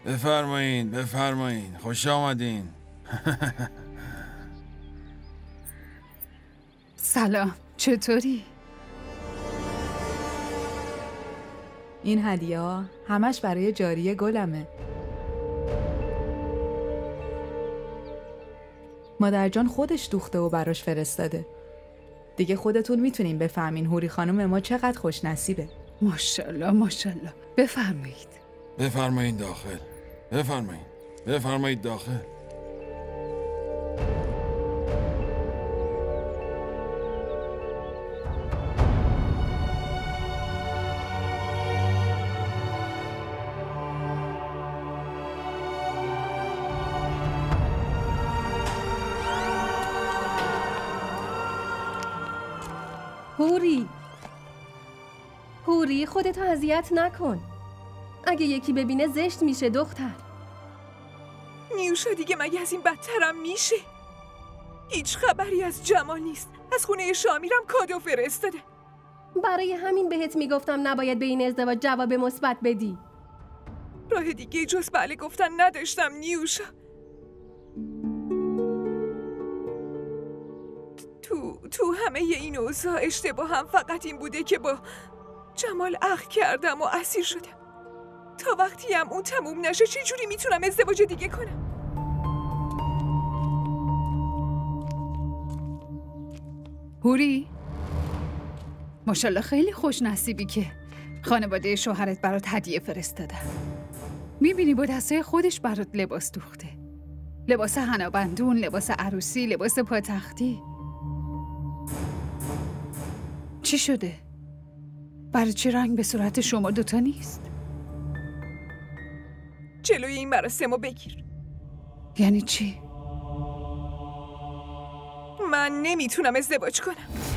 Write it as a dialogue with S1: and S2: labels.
S1: بفرمایین بفرمایین، خوش آمدین.
S2: سلام، چطوری؟
S3: این هدیه ها همش برای جاریه گلمه. مادر جان خودش دوخته و براش فرستاده. دیگه خودتون میتونین بفهمین هوری خانم ما چقدر خوش نصیبه.
S2: ماشاءالله ماشاءالله. بفرمایید.
S1: بفرمایین داخل. بفرمایید داخل.
S4: هوری خودتو اذیت نکن. اگه یکی ببینه زشت میشه دختر.
S5: نیوشا دیگه مگه از این بدترم میشه؟ هیچ خبری از جمال نیست. از خونه شامیرم کادو فرستاده.
S4: برای همین بهت میگفتم نباید به این ازدواج جواب مثبت بدی.
S5: راه دیگه جز بله گفتن نداشتم نیوشا. تو همه این اوضاع اشتباهم فقط این بوده که با جمال اخ کردم و اسیر شدم. تا وقتی هم اون تموم نشه چه جوری میتونم ازدواج دیگه کنم؟
S2: هوری، ماشاءالله خیلی خوش نصیبی که خانواده شوهرت برات هدیه فرستادن. میبینی با دستای خودش برات لباس دوخته. لباس حنابندون، لباس عروسی، لباس پاتختی. چی شده؟ برای چی رنگ به صورت شما دوتا نیست؟
S5: جلوی این مراسمو بگیر.
S2: یعنی چی؟
S5: من نمیتونم ازدواج کنم.